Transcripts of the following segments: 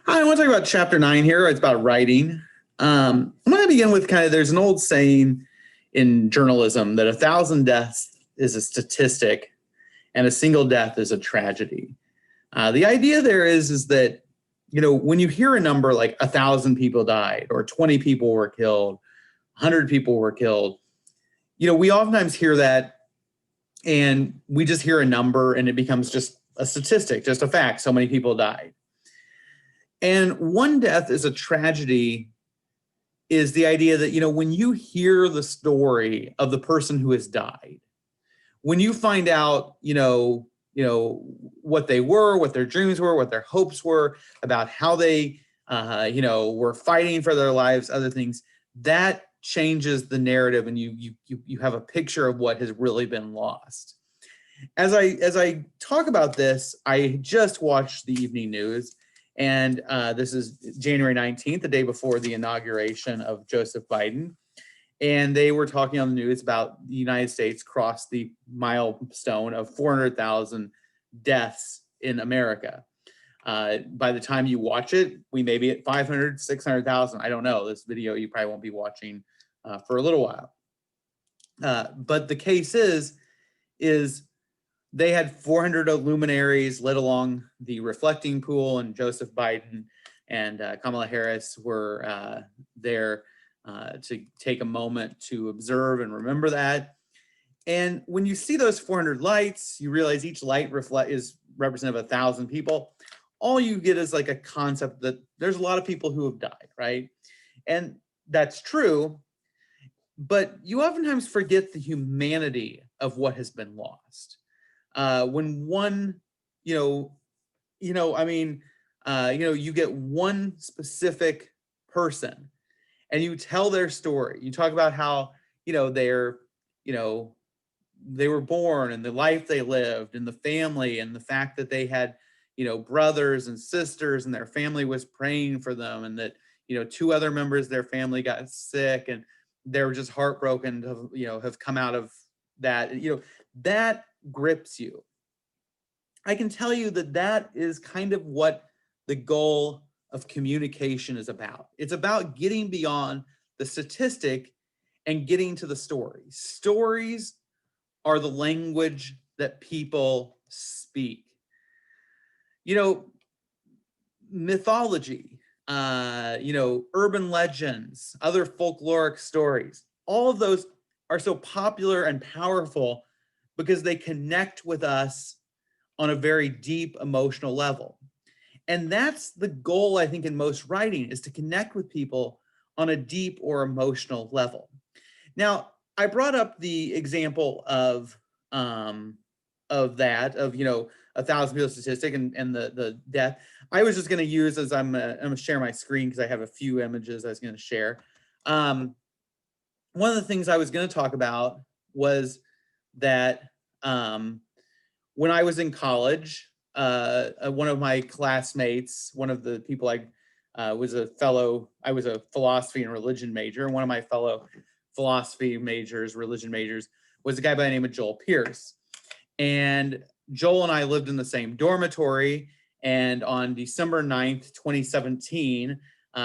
Hi, I want to talk about chapter 9 here. It's about writing. I'm going to begin with there's an old saying in journalism that 1,000 deaths is a statistic and a single death is a tragedy. The idea there is that, when you hear a number like 1,000 people died or 20 people were killed, 100 people were killed, we oftentimes hear that and we just hear a number and it becomes just a statistic, just a fact. So many people died. And one death is a tragedy is the idea that, when you hear the story of the person who has died, when you find out, what they were, what their dreams were, what their hopes were, about how they, were fighting for their lives, other things, that changes the narrative, and you have a picture of what has really been lost. As I talk about this, I just watched the evening news. And this is January 19th, the day before the inauguration of Joseph Biden. And they were talking on the news about the United States crossed the milestone of 400,000 deaths in America. By the time you watch it, we may be at 500, 600,000. I don't know. This video you probably won't be watching for a little while. But the case is they had 400 luminaries lit along the reflecting pool, and Joseph Biden and Kamala Harris were there to take a moment to observe and remember that. And when you see those 400 lights, you realize each light is representative of 1,000 people. All you get is like a concept that there's a lot of people who have died, right? And that's true, but you oftentimes forget the humanity of what has been lost. When one, you get one specific person and you tell their story. You talk about how, they were born and the life they lived and the family and the fact that they had, brothers and sisters and their family was praying for them, and that, two other members of their family got sick and they were just heartbroken to, have come out of that, that grips you. I can tell you that is kind of what the goal of communication is about. It's about getting beyond the statistic and getting to the story. Stories are the language that people speak. Mythology, urban legends, other folkloric stories, all of those are so popular and powerful because they connect with us on a very deep emotional level. And that's the goal, I think, in most writing, is to connect with people on a deep or emotional level. Now, I brought up the example of 1,000 people statistic and the death. I was just going to use, as I'm going to share my screen because I have a few images I was going to share. One of the things I was going to talk about was that when I was in college, one of my classmates, one of the people I was a philosophy and religion major, and one of my fellow philosophy majors, religion majors, was a guy by the name of Joel Pierce. And Joel and I lived in the same dormitory, and on December 9th, 2017,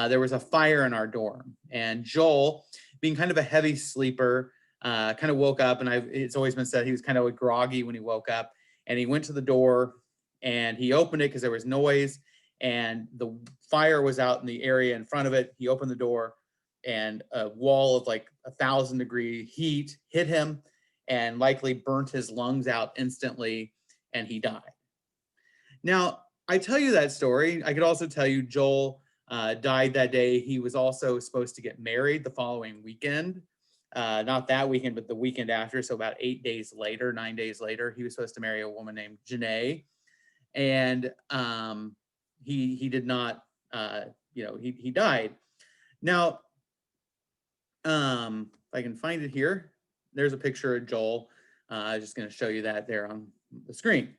there was a fire in our dorm. And Joel, being kind of a heavy sleeper, kind of woke up, and it's always been said he was kind of groggy when he woke up, and he went to the door and he opened it because there was noise and the fire was out in the area in front of it. He opened the door and a wall of like 1,000-degree heat hit him and likely burnt his lungs out instantly, and he died. Now, I tell you that story. I could also tell you Joel died that day. He was also supposed to get married the following weekend. Not that weekend, but the weekend after. So about 9 days later, he was supposed to marry a woman named Janae. And he did not, he died. Now, if I can find it here, there's a picture of Joel. I'm just going to show you that there on the screen.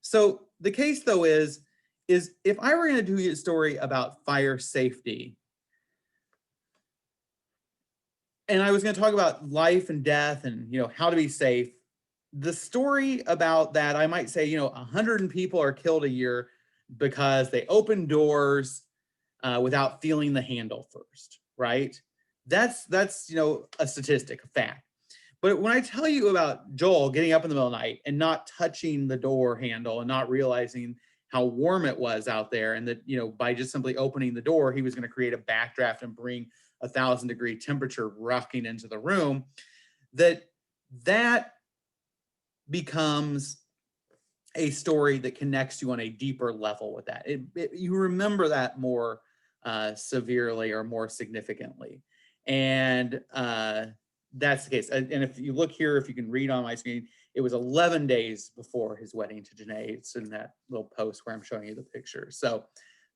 So the case, though, is if I were going to do a story about fire safety, and I was going to talk about life and death and, how to be safe, the story about that, I might say, 100 people are killed a year because they open doors without feeling the handle first, right? That's a statistic, a fact. But when I tell you about Joel getting up in the middle of the night and not touching the door handle and not realizing how warm it was out there, and that by just simply opening the door, he was going to create a backdraft and bring 1,000-degree temperature rocking into the room, that becomes a story that connects you on a deeper level with that. You remember that more severely or more significantly. And that's the case. And if you look here, if you can read on my screen, it was 11 days before his wedding to Janae. It's in that little post where I'm showing you the picture. So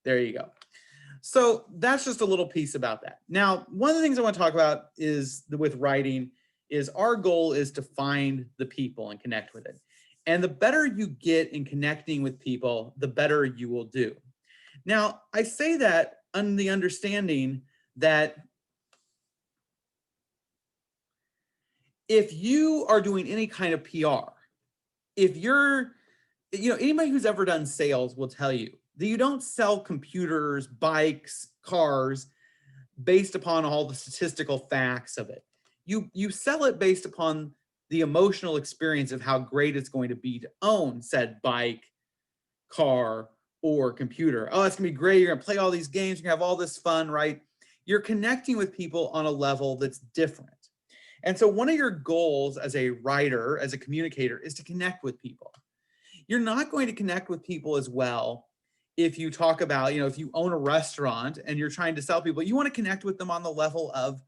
there you go. So that's just a little piece about that. Now, one of the things I want to talk about is with writing is our goal is to find the people and connect with it. And the better you get in connecting with people, the better you will do. Now, I say that on the understanding that if you are doing any kind of PR, if you're, anybody who's ever done sales will tell you that you don't sell computers, bikes, cars based upon all the statistical facts of it. You sell it based upon the emotional experience of how great it's going to be to own said bike, car, or computer. Oh, it's gonna be great. You're gonna play all these games. You're gonna have all this fun, right? You're connecting with people on a level that's different. And so one of your goals as a writer, as a communicator, is to connect with people. You're not going to connect with people as well if you talk about, if you own a restaurant and you're trying to sell people, you want to connect with them on the level of,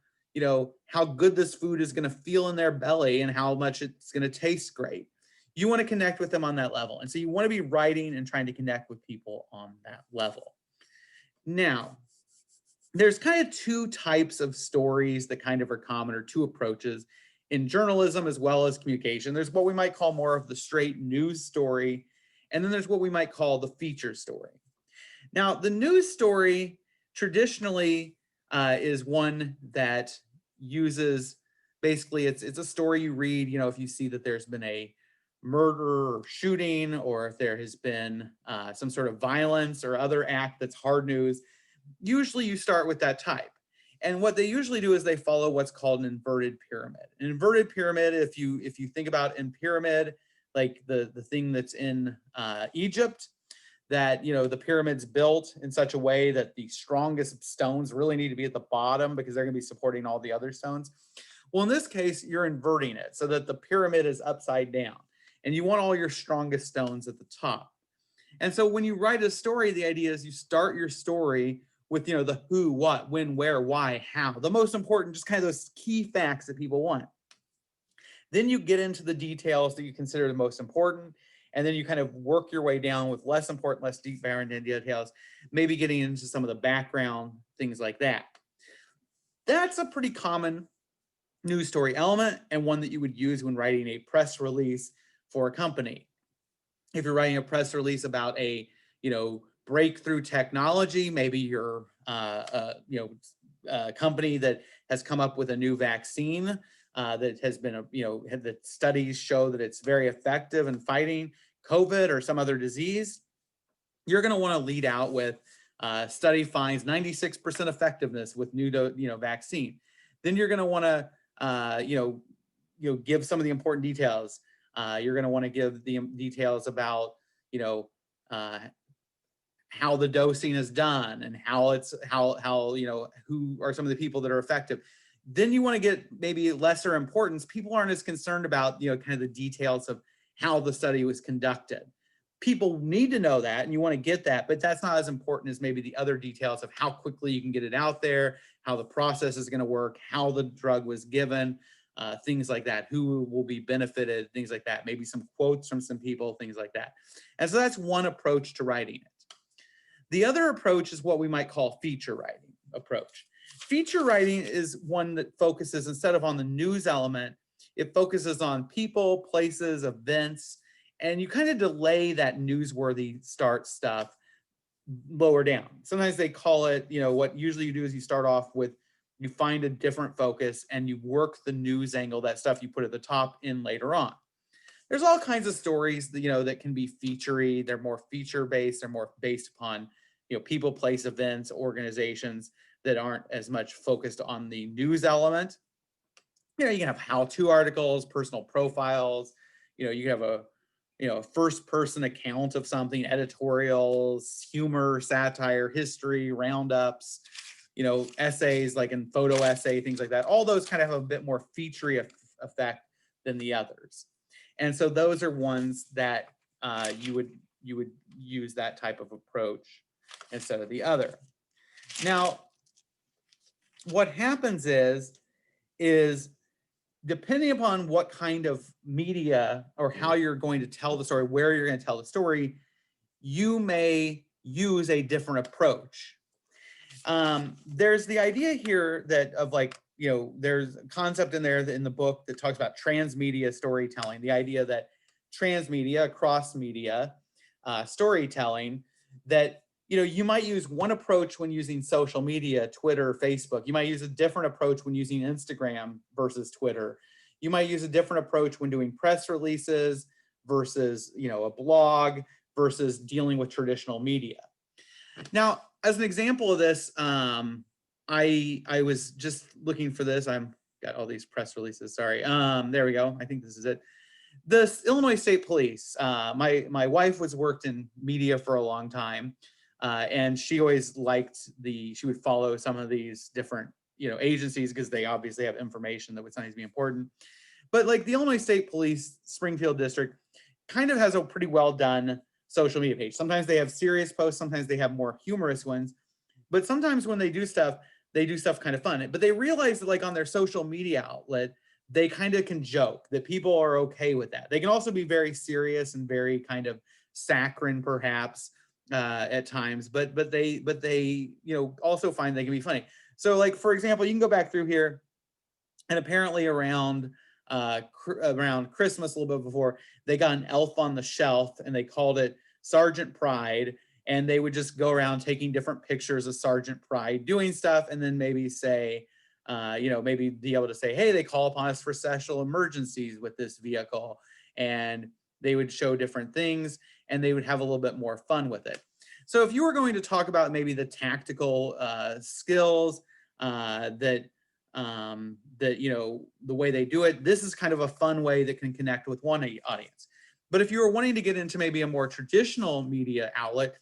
how good this food is going to feel in their belly and how much it's going to taste great. You want to connect with them on that level. And so you want to be writing and trying to connect with people on that level. Now, there's kind of two types of stories that kind of are common, or two approaches in journalism as well as communication. There's what we might call more of the straight news story, and then there's what we might call the feature story. Now, the news story traditionally is one that uses, basically, it's a story you read, if you see that there's been a murder or shooting, or if there has been some sort of violence or other act that's hard news. Usually you start with that type. And what they usually do is they follow what's called an inverted pyramid. An inverted pyramid, if you think about in pyramid, like the thing that's in Egypt, that the pyramid's built in such a way that the strongest stones really need to be at the bottom because they're going to be supporting all the other stones. Well, in this case, you're inverting it so that the pyramid is upside down, and you want all your strongest stones at the top. And so when you write a story, the idea is you start your story with the who, what, when, where, why, how, the most important, just kind of those key facts that people want. Then you get into the details that you consider the most important, and then you kind of work your way down with less important, less deep details, maybe getting into some of the background, things like that. That's a pretty common news story element, and one that you would use when writing a press release for a company. If you're writing a press release about a breakthrough technology, maybe you're a company that has come up with a new vaccine that has been the studies show that it's very effective in fighting COVID or some other disease. You're going to want to lead out with study finds 96% effectiveness with new vaccine. Then you're going to want to give some of the important details. You're going to want to give the details about how the dosing is done and how who are some of the people that are effective. Then you want to get maybe lesser importance. People aren't as concerned about kind of the details of how the study was conducted. People need to know that, and you want to get that, but that's not as important as maybe the other details of how quickly you can get it out there, how the process is going to work, how the drug was given, things like that, who will be benefited, things like that, maybe some quotes from some people, things like that. And so that's one approach to writing it. The other approach is what we might call feature writing approach. Feature writing is one that focuses, instead of on the news element, it focuses on people, places, events, and you kind of delay that newsworthy start stuff lower down. Sometimes they call it, what usually you do is you start off with, you find a different focus and you work the news angle, that stuff you put at the top, in later on. There's all kinds of stories that, that can be feature-y. They're more feature-based. They're more based upon people, place, events, organizations that aren't as much focused on the news element. You can have how-to articles, personal profiles. You can have a first-person account of something, editorials, humor, satire, history, roundups. Essays like in photo essay, things like that. All those kind of have a bit more featurey effect than the others, and so those are ones that you would use that type of approach instead of the other. Now, what happens is depending upon what kind of media or how you're going to tell the story, where you're going to tell the story, you may use a different approach. There's the idea here that of there's a concept in there in the book that talks about transmedia storytelling, the idea that transmedia, cross-media storytelling, that you might use one approach when using social media, Twitter, Facebook. You might use a different approach when using Instagram versus Twitter. You might use a different approach when doing press releases versus a blog versus dealing with traditional media. Now, as an example of this, I was just looking for this. I'm got all these press releases. Sorry. There we go. I think this is it. The Illinois State Police. My wife worked in media for a long time, and she always liked she would follow some of these different agencies because they obviously have information that would sometimes be important. But like the Illinois State Police Springfield District kind of has a pretty well done social media page. Sometimes they have serious posts, sometimes they have more humorous ones, but sometimes when they do stuff kind of fun. But they realize that like on their social media outlet, they kind of can joke, that people are okay with that. They can also be very serious and very kind of saccharine perhaps at times, but they also find they can be funny. So like, for example, you can go back through here, and apparently around Christmas, a little bit before, they got an elf on the shelf and they called it Sergeant Pride. And they would just go around taking different pictures of Sergeant Pride doing stuff, and then maybe say, maybe be able to say, hey, they call upon us for special emergencies with this vehicle. And they would show different things and they would have a little bit more fun with it. So if you were going to talk about maybe the tactical skills that the way they do it, this is kind of a fun way that can connect with one audience. But if you were wanting to get into maybe a more traditional media outlet,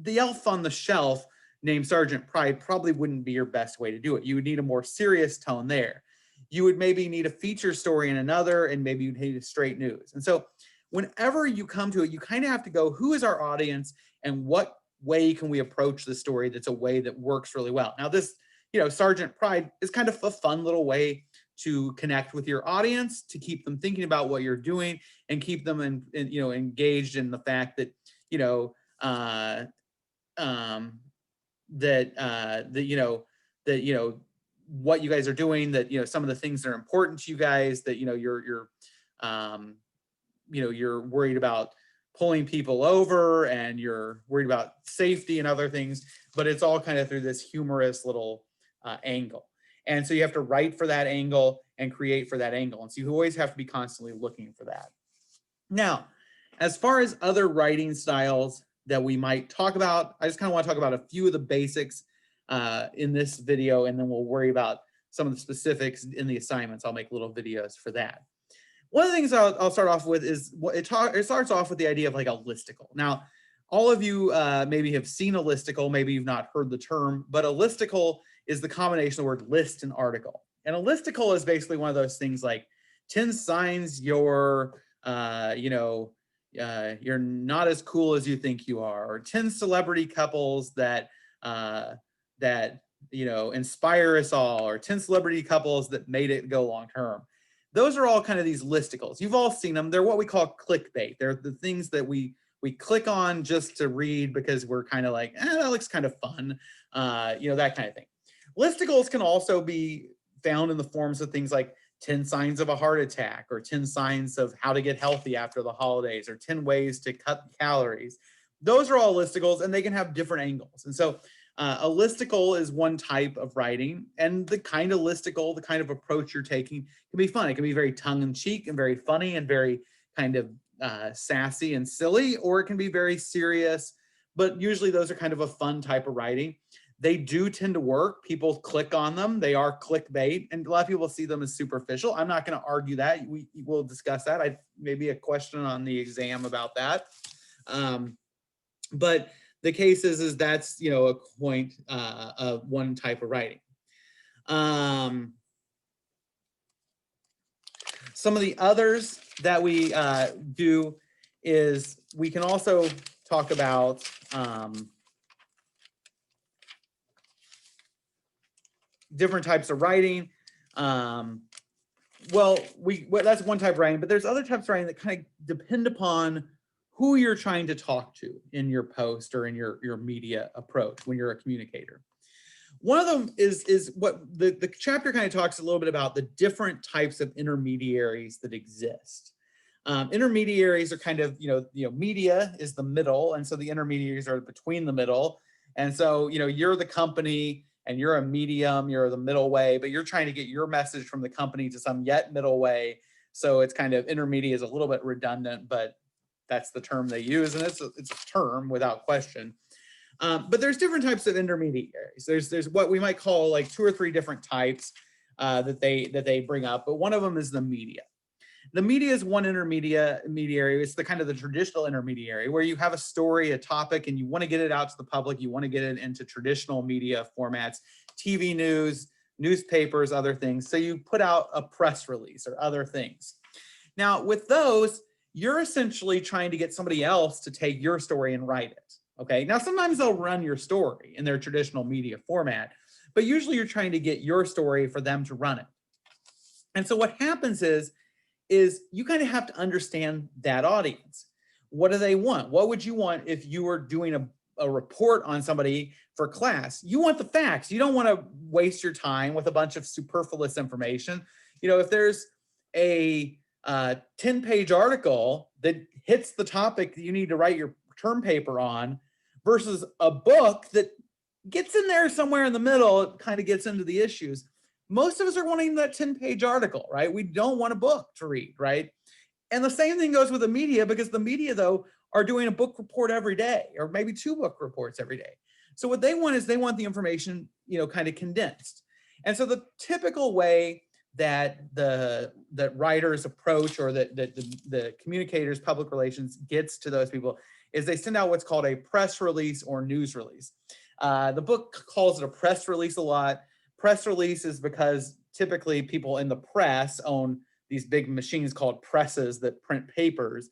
the elf on the shelf named Sergeant Pride probably wouldn't be your best way to do it. You would need a more serious tone there. You would maybe need a feature story in another, and maybe you'd need a straight news. And so whenever you come to it, you kind of have to go, who is our audience and what way can we approach the story that's a way that works really well? Now this, Sergeant Pride is kind of a fun little way to connect with your audience, to keep them thinking about what you're doing and keep them engaged in the fact that, what you guys are doing, that some of the things that are important to you guys, that you're worried about pulling people over and you're worried about safety and other things, but it's all kind of through this humorous little angle. And so you have to write for that angle and create for that angle, and so you always have to be constantly looking for that. Now, as far as other writing styles that we might talk about, I just kind of want to talk about a few of the basics in this video, and then we'll worry about some of the specifics in the assignments. I'll make little videos for that. One of the things I'll start off with is it starts off with the idea of like a listicle. Now, all of you maybe have seen a listicle, maybe you've not heard the term, but a listicle is the combination of the word list and article. And a listicle is basically one of those things like 10 signs you're not as cool as you think you are, or 10 celebrity couples that inspire us all, or 10 celebrity couples that made it go long term. Those are all kind of these listicles. You've all seen them. They're what we call clickbait. They're the things that we click on just to read because we're kind of like, that looks kind of fun, that kind of thing. Listicles can also be found in the forms of things like 10 signs of a heart attack, or 10 signs of how to get healthy after the holidays, or 10 ways to cut calories. Those are all listicles, and they can have different angles. And so a listicle is one type of writing, and the kind of listicle, the kind of approach you're taking can be fun. It can be very tongue-in-cheek and very funny and very kind of sassy and silly, or it can be very serious, but usually those are kind of a fun type of writing. They do tend to work. People click on them. They are clickbait, and a lot of people see them as superficial. I'm not going to argue that. We will discuss that. Maybe a question on the exam about that. But the case is that's, you know, a point of one type of writing. Some of the others that we do is we can also talk about different types of writing. Well, that's one type of writing, but there's other types of writing that kind of depend upon who you're trying to talk to in your post or in your media approach when you're a communicator. One of them is what the chapter kind of talks a little bit about, the different types of intermediaries that exist. Intermediaries are kind of, media is the middle, and so the intermediaries are between the middle. And so, you're the company and you're a medium, you're the middle way, but you're trying to get your message from the company to some yet middle way. So it's kind of, intermediate is a little bit redundant, but that's the term they use, and it's a term without question. But there's different types of intermediaries. There's what we might call like 2 or 3 different types that they bring up, but one of them is the media. The media is one intermediary. It's the kind of the traditional intermediary where you have a story, a topic, and you want to get it out to the public. You want to get it into traditional media formats, TV news, newspapers, other things. So you put out a press release or other things. Now with those, you're essentially trying to get somebody else to take your story and write it. Okay. Now sometimes they'll run your story in their traditional media format, but usually you're trying to get your story for them to run it. And so what happens is you kind of have to understand that audience. What do they want? What would you want if you were doing a report on somebody for class? You want the facts. You don't want to waste your time with a bunch of superfluous information. If there's a 10-page article that hits the topic that you need to write your term paper on versus a book that gets in there somewhere in the middle, it kind of gets into the issues. Most of us are wanting that 10-page article, right? We don't want a book to read, right? And the same thing goes with the media, because the media, though, are doing a book report every day, or maybe 2 book reports every day. So what they want is they want the information, kind of condensed. And so the typical way that that writers approach, or that the communicators, public relations gets to those people, is they send out what's called a press release or news release. The book calls it a press release a lot. Press release is because typically people in the press own these big machines called presses that print papers.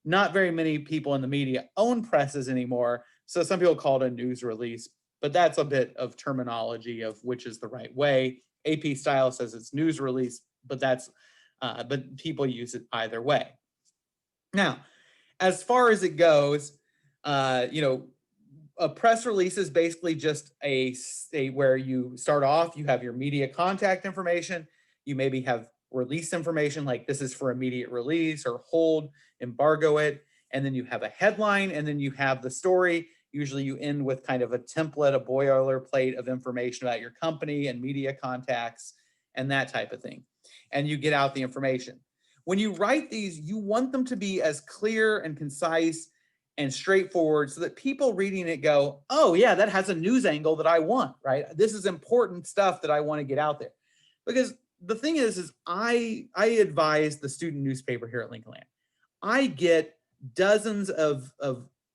Not very many people in the media own presses anymore, so some people call it a news release, but that's a bit of terminology of which is the right way. AP Style says it's news release, but but people use it either way. Now, as far as it goes, a press release is basically just a where you start off, you have your media contact information, you maybe have release information like this is for immediate release or hold, embargo it, and then you have a headline, and then you have the story. Usually you end with kind of a template, a boilerplate of information about your company and media contacts and that type of thing. And you get out the information. When you write these, you want them to be as clear and concise and straightforward so that people reading it go, oh yeah, that has a news angle that I want, right? This is important stuff that I want to get out there. Because the thing is I advise the student newspaper here at Lincoln Land. I get dozens of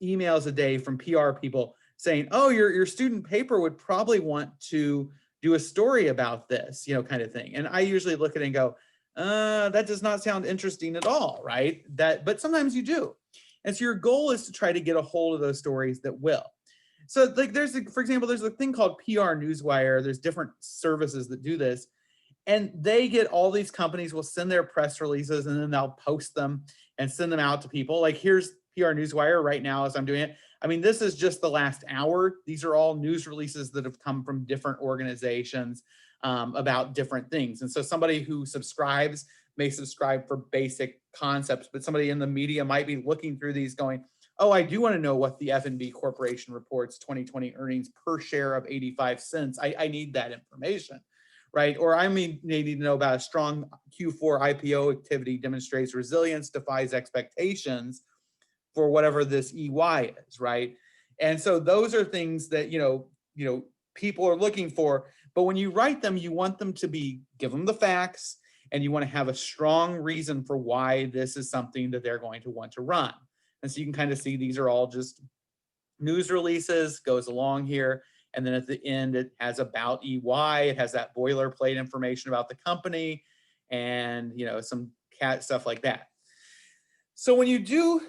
emails a day from PR people saying, oh, your student paper would probably want to do a story about this, kind of thing. And I usually look at it and go, that does not sound interesting at all, right? But sometimes you do. And so your goal is to try to get a hold of those stories that will. So like for example, there's a thing called PR Newswire. There's different services that do this. And they get all these companies will send their press releases, and then they'll post them and send them out to people. Like here's PR Newswire right now as I'm doing it. I mean, this is just the last hour. These are all news releases that have come from different organizations about different things. And so somebody who subscribes may subscribe for basic concepts, but somebody in the media might be looking through these going, oh, I do want to know what the F&B Corporation reports 2020 earnings per share of 85 cents. I need that information, right? Or I may need to know about a strong Q4 IPO activity demonstrates resilience, defies expectations for whatever this EY is, right? And so those are things that, people are looking for. But when you write them, you want them to give them the facts, and you want to have a strong reason for why this is something that they're going to want to run. And so you can kind of see these are all just news releases, goes along here. And then at the end, it has about EY. It has that boilerplate information about the company and, some cat stuff like that. So when you do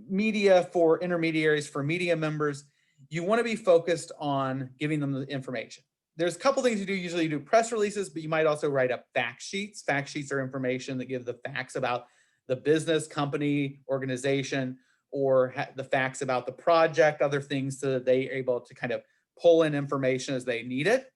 media for intermediaries, for media members, you want to be focused on giving them the information. There's a couple things you do. Usually you do press releases, but you might also write up fact sheets. Fact sheets are information that give the facts about the business, company, organization, or the facts about the project, other things, so that they are able to kind of pull in information as they need it.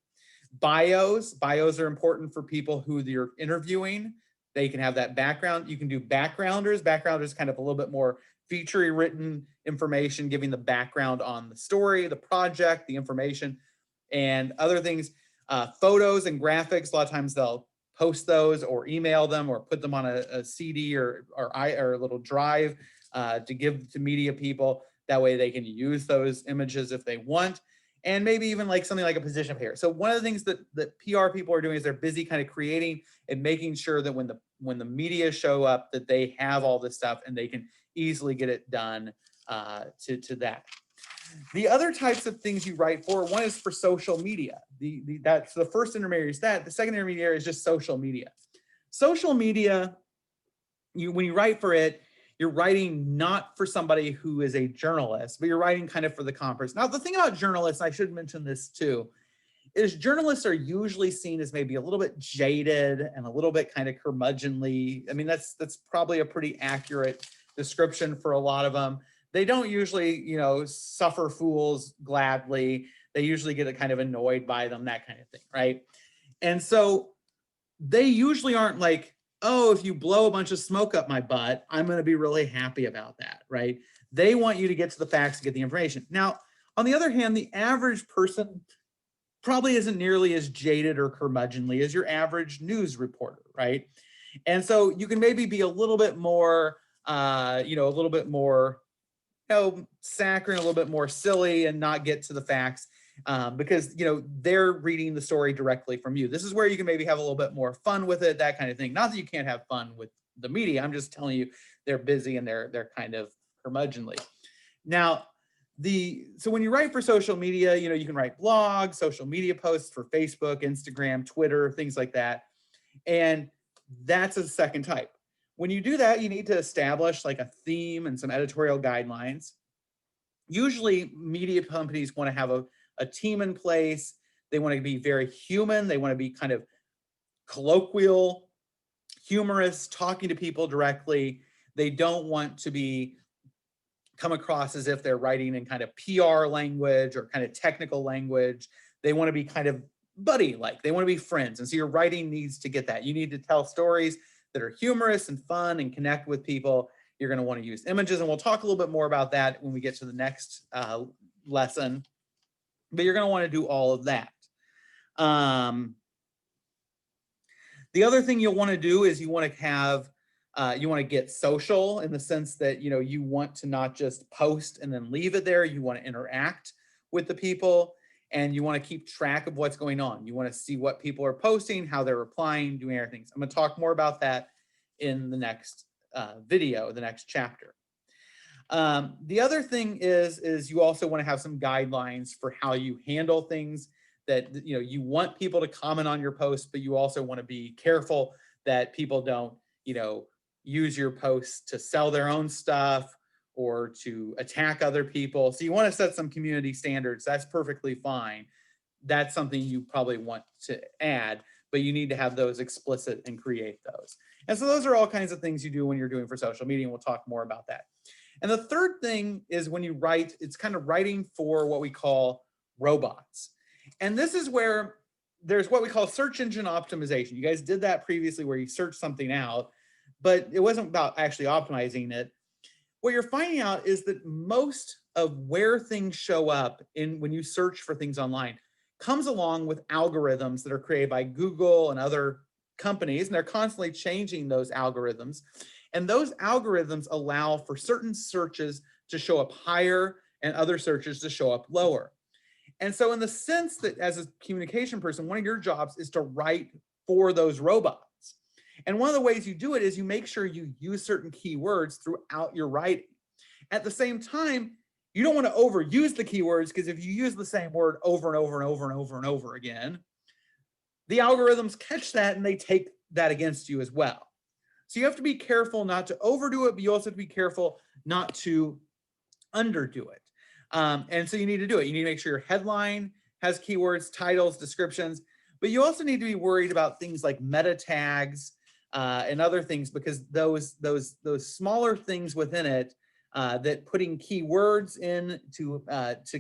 Bios are important for people who you're interviewing. They can have that background. You can do backgrounders. Backgrounders kind of a little bit more featurey written information, giving the background on the story, the project, the information, and other things. Photos and graphics, a lot of times they'll post those or email them or put them on a CD or a little drive to give to media people. That way they can use those images if they want. And maybe even like something like a position paper. So one of the things that PR people are doing is they're busy kind of creating and making sure that when the media show up, that they have all this stuff and they can easily get it done to that. The other types of things you write for, one is for social media. That's the first intermediary is that. The second intermediary is just social media. Social media, when you write for it, you're writing not for somebody who is a journalist, but you're writing kind of for the conference. Now, the thing about journalists, I should mention this too, is journalists are usually seen as maybe a little bit jaded and a little bit kind of curmudgeonly. I mean, that's probably a pretty accurate description for a lot of them. They don't usually, suffer fools gladly. They usually get kind of annoyed by them, that kind of thing, right? And so they usually aren't like, oh, if you blow a bunch of smoke up my butt, I'm going to be really happy about that, right? They want you to get to the facts, to get the information. Now, on the other hand, the average person probably isn't nearly as jaded or curmudgeonly as your average news reporter, right? And so you can maybe be a little bit more, saccharine, a little bit more silly, and not get to the facts because they're reading the story directly from you. This is where you can maybe have a little bit more fun with it, that kind of thing. Not that you can't have fun with the media. I'm just telling you they're busy and they're kind of curmudgeonly. Now, so when you write for social media, you can write blogs, social media posts for Facebook, Instagram, Twitter, things like that. And that's a second type. When you do that, you need to establish like a theme and some editorial guidelines. Usually media companies want to have a team in place. They want to be very human. They want to be kind of colloquial, humorous, talking to people directly. They don't want to come across as if they're writing in kind of PR language or kind of technical language. They want to be kind of buddy-like. They want to be friends. And so your writing needs to get that. You need to tell stories that are humorous and fun and connect with people. You're going to want to use images, and we'll talk a little bit more about that when we get to the next lesson. But you're going to want to do all of that. The other thing you'll want to do is you want to get social, in the sense that you want to not just post and then leave it there. You want to interact with the people, and you want to keep track of what's going on. You want to see what people are posting, how they're replying, doing other things. I'm going to talk more about that in the next video, the next chapter. The other thing is you also want to have some guidelines for how you handle things. That you want people to comment on your posts, but you also want to be careful that people don't use your posts to sell their own stuff or to attack other people. So you want to set some community standards. That's perfectly fine. That's something you probably want to add, but you need to have those explicit and create those. And so those are all kinds of things you do when you're doing for social media, and we'll talk more about that. And the third thing is when you write, it's kind of writing for what we call robots. And this is where there's what we call search engine optimization. You guys did that previously, where you search something out, but it wasn't about actually optimizing it. What you're finding out is that most of where things show up when you search for things online comes along with algorithms that are created by Google and other companies, and they're constantly changing those algorithms. And those algorithms allow for certain searches to show up higher and other searches to show up lower. And so in the sense that as a communication person, one of your jobs is to write for those robots. And one of the ways you do it is you make sure you use certain keywords throughout your writing. At the same time, you don't want to overuse the keywords, because if you use the same word over and over and over and over and over again, the algorithms catch that and they take that against you as well. So you have to be careful not to overdo it, but you also have to be careful not to underdo it. And so you need to do it. You need to make sure your headline has keywords, titles, descriptions, but you also need to be worried about things like meta tags and other things, because those smaller things within it, that putting keywords in to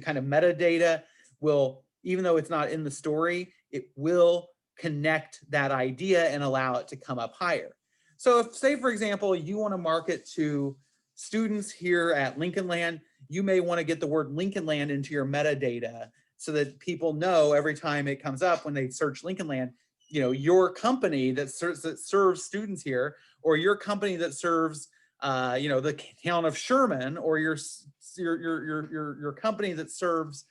kind of metadata will, even though it's not in the story, it will connect that idea and allow it to come up higher. So if, say, for example, you want to market to students here at Lincoln Land, you may want to get the word Lincoln Land into your metadata so that people know every time it comes up when they search Lincoln Land, you know, your company that serves students here, or your company that serves, you know, the town of Sherman, or your company that serves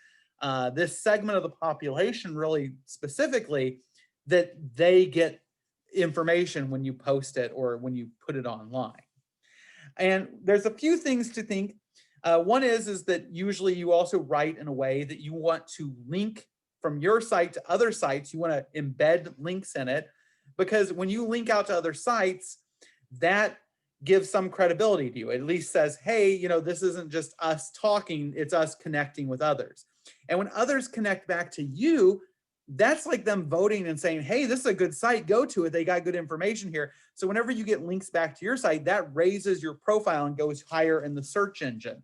this segment of the population really specifically, that they get information when you post it or when you put it online. And there's a few things to think. One is that usually you also write in a way that you want to link from your site to other sites. You want to embed links in it, because when you link out to other sites, that gives some credibility to you. It at least says, hey, you know, this isn't just us talking, it's us connecting with others. And when others connect back to you, that's like them voting and saying, hey, this is a good site, go to it, they got good information here. So whenever you get links back to your site, that raises your profile and goes higher in the search engine.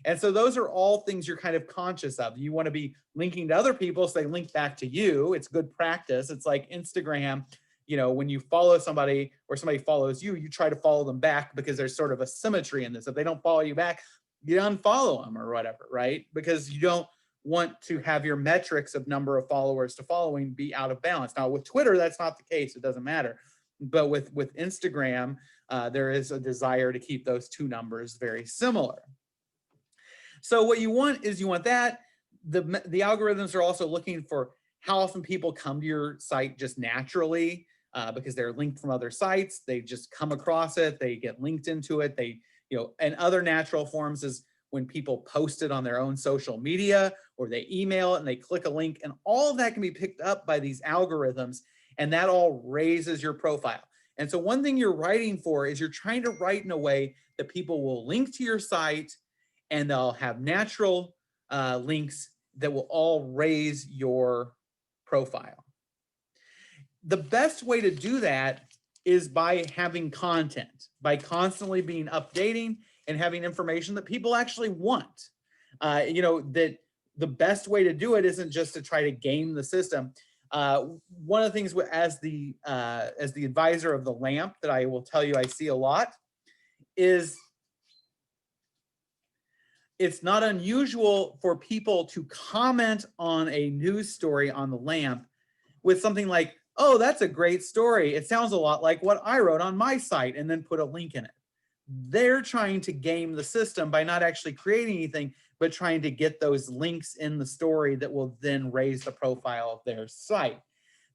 And so those are all things you're kind of conscious of. You want to be linking to other people so they link back to you. It's good practice. It's like Instagram, you know, when you follow somebody or somebody follows you, you try to follow them back, because there's sort of a symmetry in this. If they don't follow you back, you unfollow them or whatever, right? Because you don't want to have your metrics of number of followers to following be out of balance. Now with Twitter, that's not the case. It doesn't matter. But with Instagram, there is a desire to keep those two numbers very similar. So what you want is, you want that. The algorithms are also looking for how often people come to your site just naturally, because they're linked from other sites. They just come across it. They get linked into it. They, you know, and other natural forms is when people post it on their own social media, or they email it and they click a link, and all of that can be picked up by these algorithms, and that all raises your profile. And so one thing you're writing for is you're trying to write in a way that people will link to your site, and they'll have natural links that will all raise your profile. The best way to do that is by having content, by constantly being updating and having information that people actually want. You know, that the best way to do it isn't just to try to game the system. One of the things as the advisor of the LAMP that I will tell you I see a lot is, it's not unusual for people to comment on a news story on the LAMP with something like, oh, that's a great story, it sounds a lot like what I wrote on my site, and then put a link in it. They're trying to game the system by not actually creating anything, but trying to get those links in the story that will then raise the profile of their site.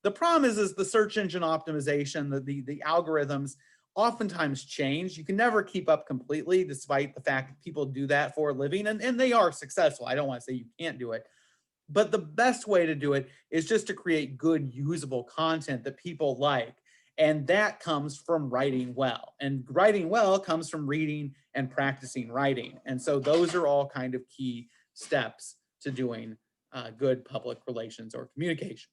The problem is the search engine optimization, the algorithms oftentimes change. You can never keep up completely, despite the fact that people do that for a living, and they are successful. I don't want to say you can't do it, but the best way to do it is just to create good, usable content that people like. And that comes from writing well. And writing well comes from reading and practicing writing. And so those are all kind of key steps to doing good public relations or communication.